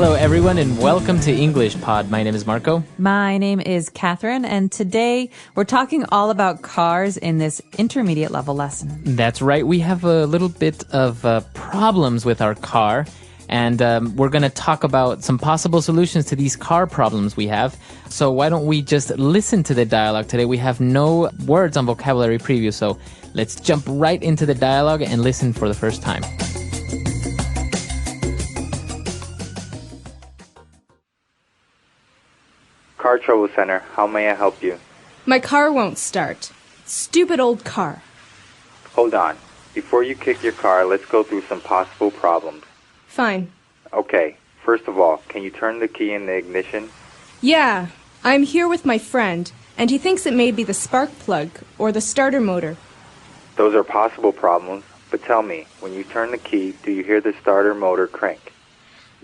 Hello, everyone, and welcome to English Pod. My name is Marco. My name is Catherine, and today we're talking all about cars in this intermediate level lesson. That's right. We have a little bit of problems with our car, and we're going to talk about some possible solutions to these car problems we have. So why don't we just listen to the dialogue today? We have no words on vocabulary preview, so let's jump right into the dialogue and listen for the first time. Car Trouble Center, how may I help you? My car won't start. Stupid old car. Hold on. Before you kick your car, let's go through some possible problems. Fine. Okay, first of all, can you turn the key in the ignition? Yeah, I'm here with my friend, and he thinks it may be the spark plug or the starter motor. Those are possible problems, but tell me, when you turn the key, do you hear the starter motor crank?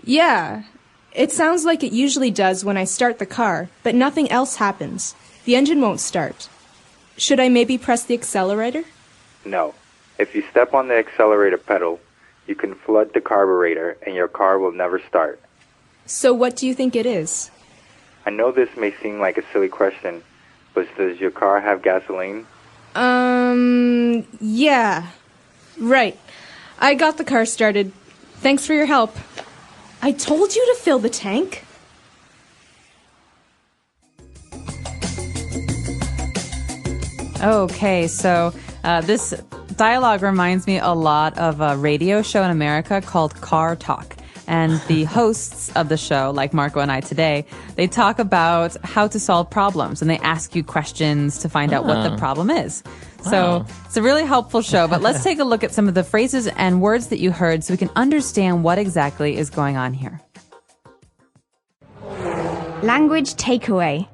Yeah, it sounds like it usually does when I start the car, but nothing else happens. The engine won't start. Should I maybe press the accelerator? No. If you step on the accelerator pedal, you can flood the carburetor and your car will never start. So what do you think it is? I know this may seem like a silly question, but does your car have gasoline? Yeah. Right. I got the car started. Thanks for your help. I told you to fill the tank. Okay, so this dialogue reminds me a lot of a radio show in America called Car Talk. And the hosts of the show, like Marco and I today, they talk about how to solve problems, and they ask you questions to find out what the problem is. So it's a really helpful show, but let's take a look at some of the phrases and words that you heard so we can understand what exactly is going on here. Language takeaway.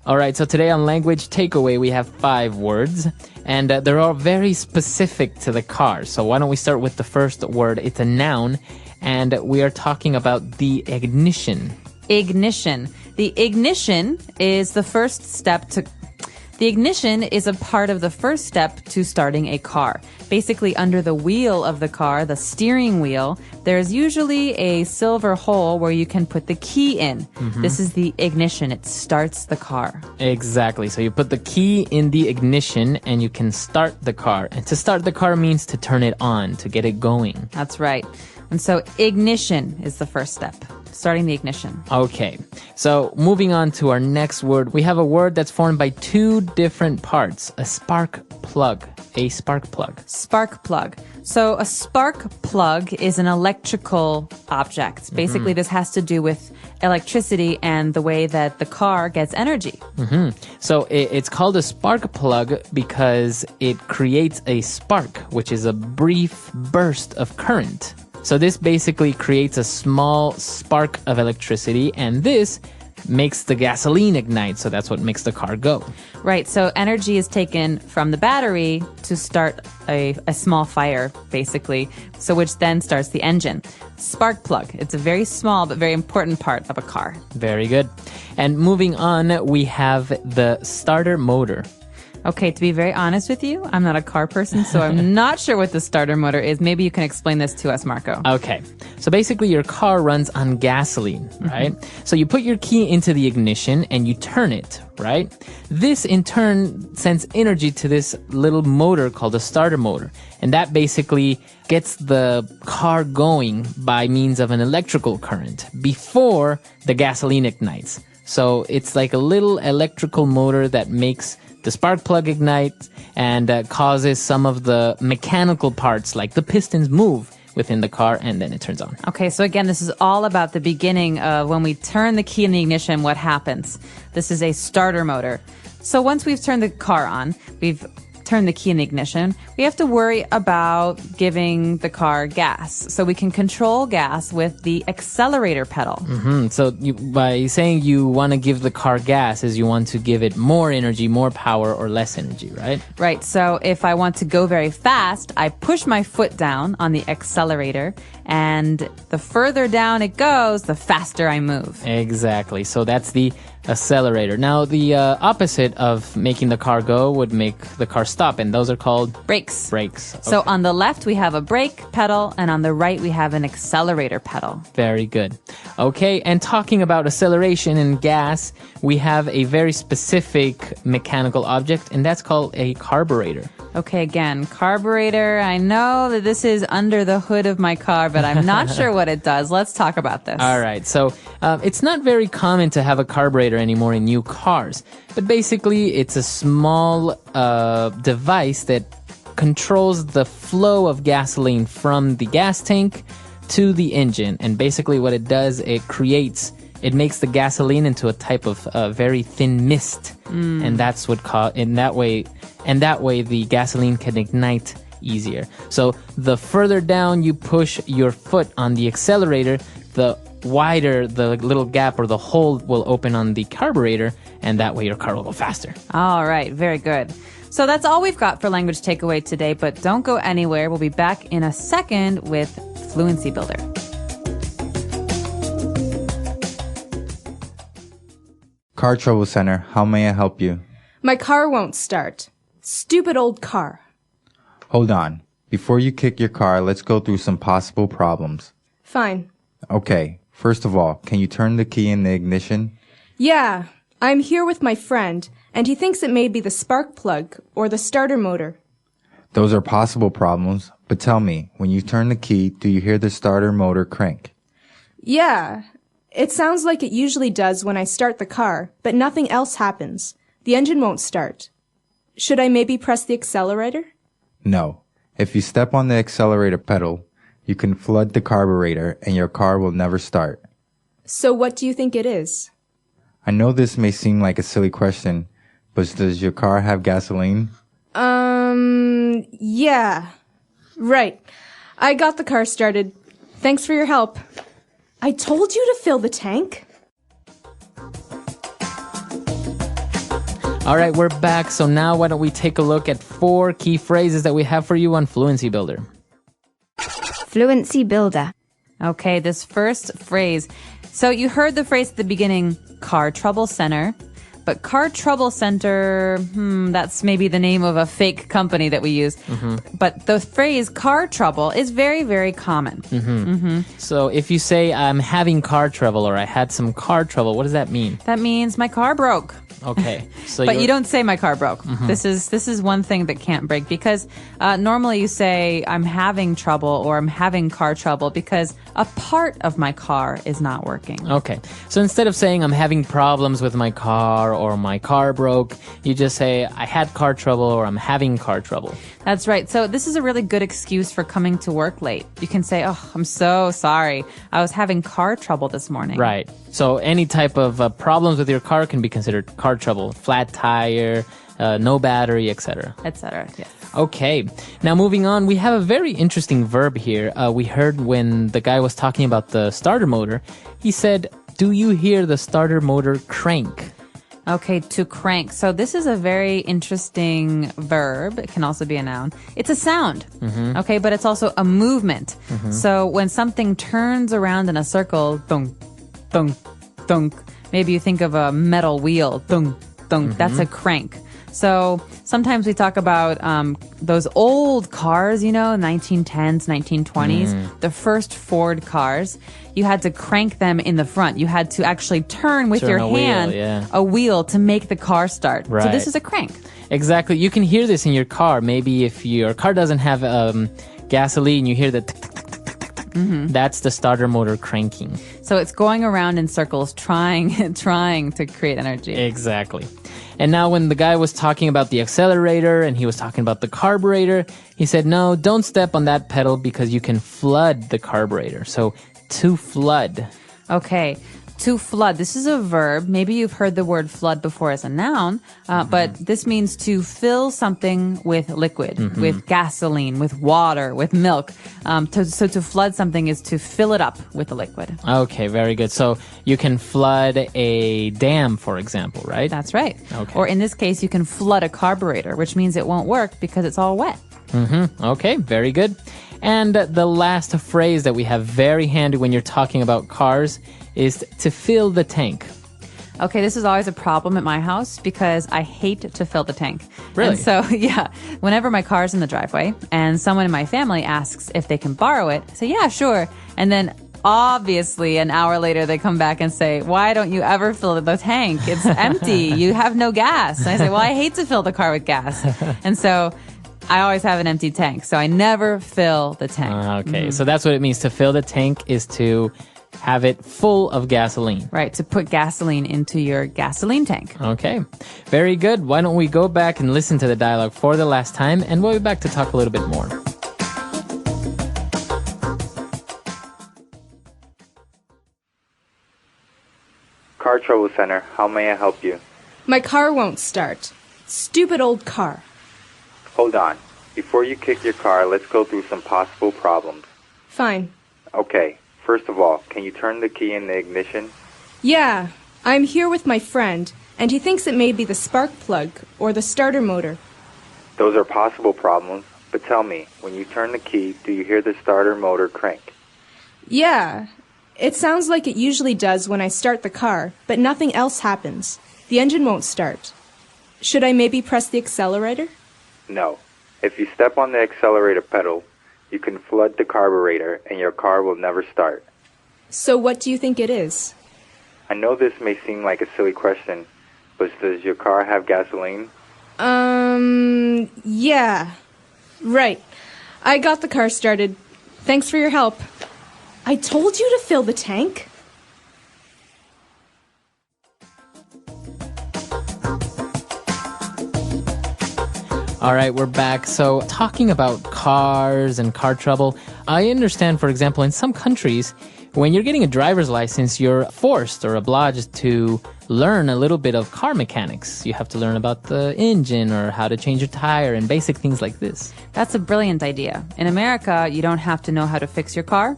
All right, so today on Language Takeaway, we have 5 words, and they're all very specific to the car. So why don't we start with the first word? It's a noun, and we are talking about the ignition. Ignition. The ignition is the first step to... The ignition is a part of the first step to starting a car. Basically, under the wheel of the car, the steering wheel, there's usually a silver hole where you can put the key in. Mm-hmm. This is the ignition. It starts the car. Exactly. So you put the key in the ignition and you can start the car. And to start the car means to turn it on, to get it going. That's right. And so ignition is the first step. Starting the ignition. Okay, so moving on to our next word, we have a word that's formed by 2 different parts. A spark plug. A spark plug. Spark plug. So a spark plug is an electrical object. Basically, this has to do with electricity and the way that the car gets energy. So it's called a spark plug because it creates a spark, which is a brief burst of current. So this basically creates a small spark of electricity, and this makes the gasoline ignite, so that's what makes the car go. Right, so energy is taken from the battery to start a small fire, basically, so which then starts the engine. Spark plug, it's a very small but very important part of a car. Very good. And moving on, we have the starter motor. Okay, to be very honest with you, I'm not a car person, so I'm not sure what the starter motor is. Maybe you can explain this to us, Marco. Okay, so basically your car runs on gasoline, right? So you put your key into the ignition and you turn it, right? This in turn sends energy to this little motor called a starter motor. And that basically gets the car going by means of an electrical current before the gasoline ignites. So it's like a little electrical motor that makes the spark plug ignite and causes some of the mechanical parts like the pistons move within the car, and then it turns on. Okay, so again, this is all about the beginning of when we turn the key in the ignition, what happens. This is a starter motor. So once we've turned the car on, we've turn the key in the ignition, we have to worry about giving the car gas. So we can control gas with the accelerator pedal. So by saying you want to give the car gas is you want to give it more energy, more power, or less energy, right? Right. So if I want to go very fast, I push my foot down on the accelerator, and the further down it goes, the faster I move. Exactly. So that's the accelerator. Now, the opposite of making the car go would make the car stop, and those are called Brakes. brakes. So Okay. on the left, we have a brake pedal, and on the right, we have an accelerator pedal. Very good. Okay, and talking about acceleration and gas, we have a very specific mechanical object, and that's called a carburetor. Okay, again, carburetor. I know that this is under the hood of my car, but I'm not sure what it does. Let's talk about this. All right, so it's not very common to have a carburetor anymore in new cars, but basically it's a small device that controls the flow of gasoline from the gas tank to the engine. And basically what it does, it makes the gasoline into a type of very thin mist, and that's what that way the gasoline can ignite easier. So the further down you push your foot on the accelerator, the wider the little gap or the hole will open on the carburetor, and that way your car will go faster. All right, very good. So that's all we've got for language takeaway today, but don't go anywhere. We'll be back in a second with Fluency Builder. Car Trouble Center, how may I help you? My car won't start. Stupid old car. Hold on. Before you kick your car, let's go through some possible problems. Fine. Okay, first of all, can you turn the key in the ignition? Yeah, I'm here with my friend, and he thinks it may be the spark plug or the starter motor. Those are possible problems, but tell me, when you turn the key, do you hear the starter motor crank? Yeah, it sounds like it usually does when I start the car, but nothing else happens. The engine won't start. Should I maybe press the accelerator? No. If you step on the accelerator pedal, you can flood the carburetor and your car will never start. So what do you think it is? I know this may seem like a silly question, but does your car have gasoline? Yeah. Right. I got the car started. Thanks for your help. I told you to fill the tank. All right, we're back. So now why don't we take a look at 4 key phrases that we have for you on Fluency Builder. Fluency Builder. Okay, this first phrase. So you heard the phrase at the beginning, car trouble center. But car trouble center, that's maybe the name of a fake company that we use. But the phrase car trouble is very, very common. So if you say, I'm having car trouble or I had some car trouble, what does that mean? That means my car broke. Okay. So But you don't say my car broke. This is one thing that can't break because normally you say I'm having trouble or I'm having car trouble because a part of my car is not working. Okay. So instead of saying I'm having problems with my car or my car broke, you just say I had car trouble or I'm having car trouble. That's right. So this is a really good excuse for coming to work late. You can say, oh, I'm so sorry. I was having car trouble this morning. Right. So any type of problems with your car can be considered car trouble. Flat tire, no battery, etc. Etc. Yes. Okay. Now moving on, we have a very interesting verb here. We heard when the guy was talking about the starter motor, he said, do you hear the starter motor crank? Okay, to crank. So this is a very interesting verb. It can also be a noun. It's a sound. Okay, but it's also a movement. So when something turns around in a circle, thunk, thunk, thunk, maybe you think of a metal wheel, thunk, thunk, that's a crank. So sometimes we talk about those old cars, 1910s, 1920s, the first Ford cars. You had to crank them in the front. You had to actually turn with your hand a wheel to make the car start. Right. So this is a crank. Exactly. You can hear this in your car. Maybe if your car doesn't have gasoline, you hear the tick, tick, tick, tick, tick, tick, tick. That's the starter motor cranking. So it's going around in circles, trying to create energy. Exactly. And now when the guy was talking about the accelerator and he was talking about the carburetor, he said, no, don't step on that pedal because you can flood the carburetor. So to flood. Okay. To flood. This is a verb. Maybe you've heard the word flood before as a noun, but this means to fill something with liquid, with gasoline, with water, with milk. So to flood something is to fill it up with a liquid. Okay, very good. So you can flood a dam, for example, right? That's right. Okay. Or in this case, you can flood a carburetor, which means it won't work because it's all wet. Okay, very good. And the last phrase that we have very handy when you're talking about cars is to fill the tank. Okay, this is always a problem at my house because I hate to fill the tank. Really? And so, yeah, whenever my car's in the driveway and someone in my family asks if they can borrow it, I say, yeah, sure. And then obviously an hour later they come back and say, why don't you ever fill the tank? It's empty. You have no gas. And I say, well, I hate to fill the car with gas. And so I always have an empty tank. So I never fill the tank. Okay, so that's what it means. To fill the tank is to have it full of gasoline. Right, to put gasoline into your gasoline tank. Okay, very good. Why don't we go back and listen to the dialogue for the last time, and we'll be back to talk a little bit more. Car Trouble Center, how may I help you? My car won't start. Stupid old car. Hold on. Before you kick your car, let's go through some possible problems. Fine. Okay, first of all, can you turn the key in the ignition? Yeah, I'm here with my friend, and he thinks it may be the spark plug or the starter motor. Those are possible problems, but tell me, when you turn the key, do you hear the starter motor crank? Yeah, it sounds like it usually does when I start the car, but nothing else happens. The engine won't start. Should I maybe press the accelerator? No. If you step on the accelerator pedal, you can flood the carburetor and your car will never start. So what do you think it is? I know this may seem like a silly question, but does your car have gasoline? Yeah. Right. I got the car started. Thanks for your help. I told you to fill the tank. All right, we're back. So, talking about cars and car trouble, I understand, for example, in some countries, when you're getting a driver's license, you're forced or obliged to learn a little bit of car mechanics. You have to learn about the engine or how to change your tire and basic things like this. That's a brilliant idea. In America, you don't have to know how to fix your car.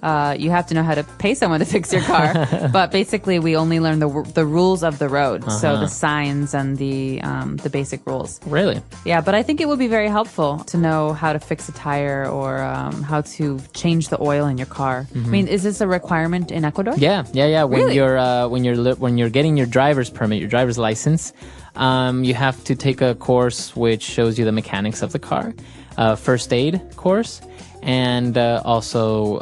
You have to know how to pay someone to fix your car. But basically, we only learn the rules of the road. So the signs and the basic rules. Really? Yeah, but I think it would be very helpful to know how to fix a tire or how to change the oil in your car. I mean, is this a requirement in Ecuador? Yeah. When Really? when you're getting your driver's permit, your driver's license, you have to take a course which shows you the mechanics of the car, first aid course, and also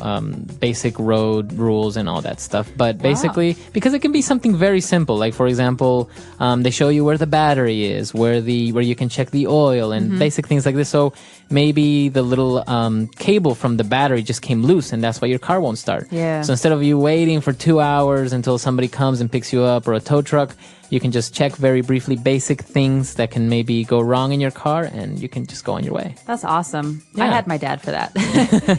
basic road rules and all that stuff. But basically, because it can be something very simple, like for example, they show you where the battery is, where you can check the oil and basic things like this. So maybe the little cable from the battery just came loose, and that's why your car won't start. Yeah. So instead of you waiting for 2 hours until somebody comes and picks you up, or a tow truck, you can just check very briefly basic things that can maybe go wrong in your car, and you can just go on your way. That's awesome. Yeah. I had my dad for that.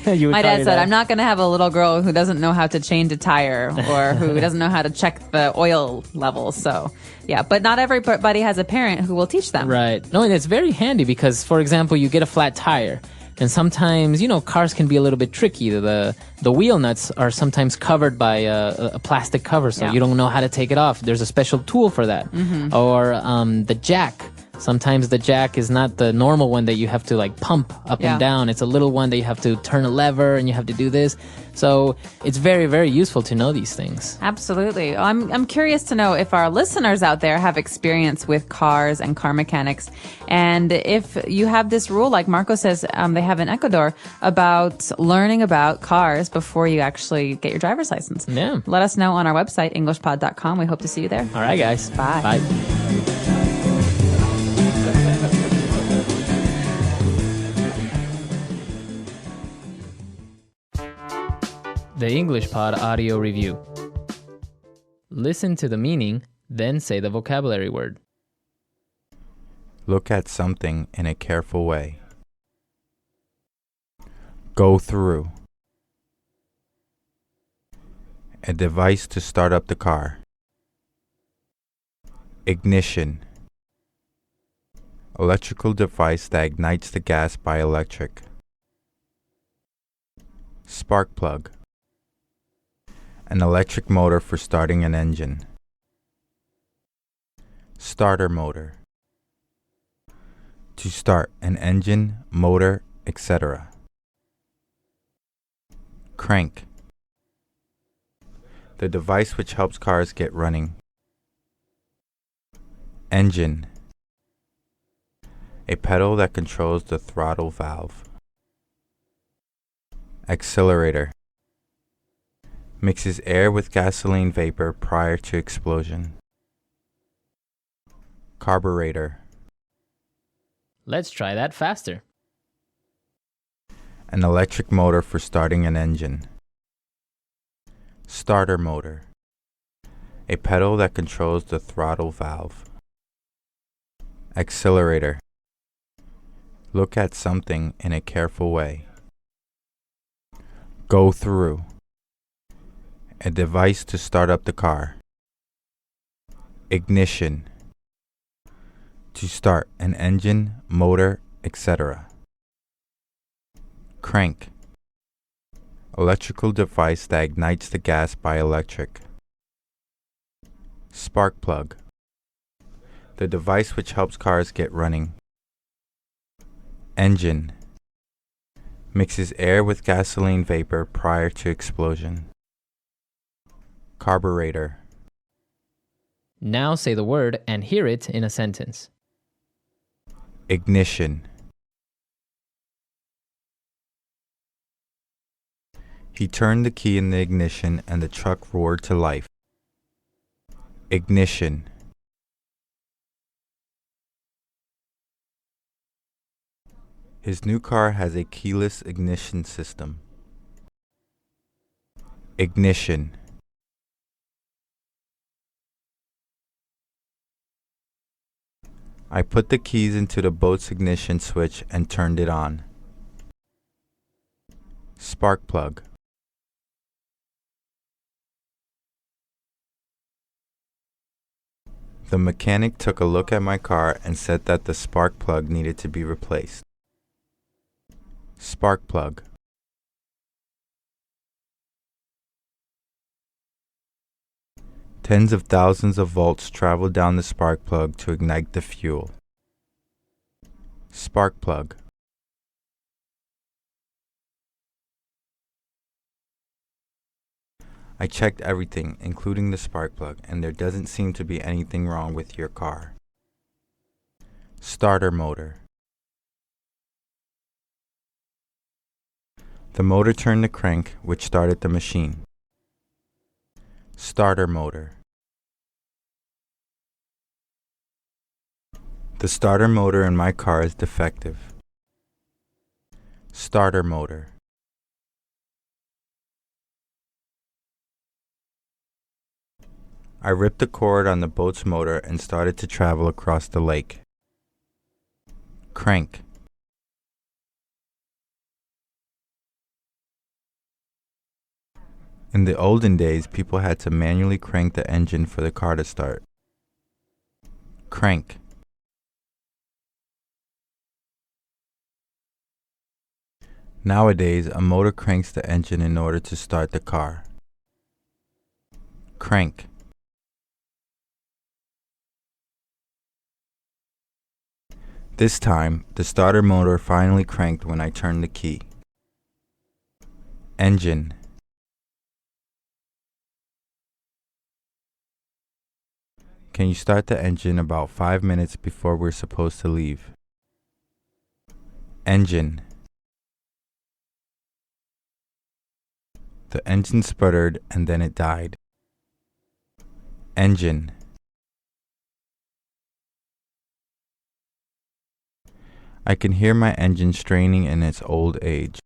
You would My tell dad your said, I'm not going to have a little girl who doesn't know how to change a tire or who doesn't know how to check the oil levels. So, yeah, but not everybody has a parent who will teach them. Right. No, and it's very handy because, for example, you get a flat tire. And sometimes, cars can be a little bit tricky. The wheel nuts are sometimes covered by a plastic cover, so you don't know how to take it off. There's a special tool for that. Or the jack. Sometimes the jack is not the normal one that you have to pump up and down. It's a little one that you have to turn a lever and you have to do this. So it's very, very useful to know these things. Absolutely. I'm curious to know if our listeners out there have experience with cars and car mechanics. And if you have this rule, like Marco says they have in Ecuador, about learning about cars before you actually get your driver's license. Yeah. Let us know on our website, englishpod.com. We hope to see you there. All right, guys. Bye. Bye. The English Pod Audio Review. Listen to the meaning, then say the vocabulary word. Look at something in a careful way. Go through. A device to start up the car. Ignition. Electrical device that ignites the gas by electric. Spark plug. An electric motor for starting an engine. Starter motor. To start an engine, motor, etc. Crank. The device which helps cars get running. Engine. A pedal that controls the throttle valve. Accelerator. Mixes air with gasoline vapor prior to explosion. Carburetor. Let's try that faster. An electric motor for starting an engine. Starter motor. A pedal that controls the throttle valve. Accelerator. Look at something in a careful way. Go through. A device to start up the car. Ignition. To start an engine, motor, etc. Crank. Electrical device that ignites the gas by electric. Spark plug. The device which helps cars get running. Engine. Mixes air with gasoline vapor prior to explosion. Carburetor. Now say the word and hear it in a sentence. Ignition. He turned the key in the ignition and the truck roared to life. Ignition. His new car has a keyless ignition system. Ignition. I put the keys into the boat's ignition switch and turned it on. Spark plug. The mechanic took a look at my car and said that the spark plug needed to be replaced. Spark plug. Tens of thousands of volts travel down the spark plug to ignite the fuel. Spark plug. I checked everything, including the spark plug, and there doesn't seem to be anything wrong with your car. Starter motor. The motor turned the crank, which started the machine. Starter motor. The starter motor in my car is defective. Starter motor. I ripped the cord on the boat's motor and started to travel across the lake. Crank. In the olden days, people had to manually crank the engine for the car to start. Crank. Nowadays, a motor cranks the engine in order to start the car. Crank. This time, the starter motor finally cranked when I turned the key. Engine. Can you start the engine about 5 minutes before we're supposed to leave? Engine. The engine sputtered and then it died. Engine. I can hear my engine straining in its old age.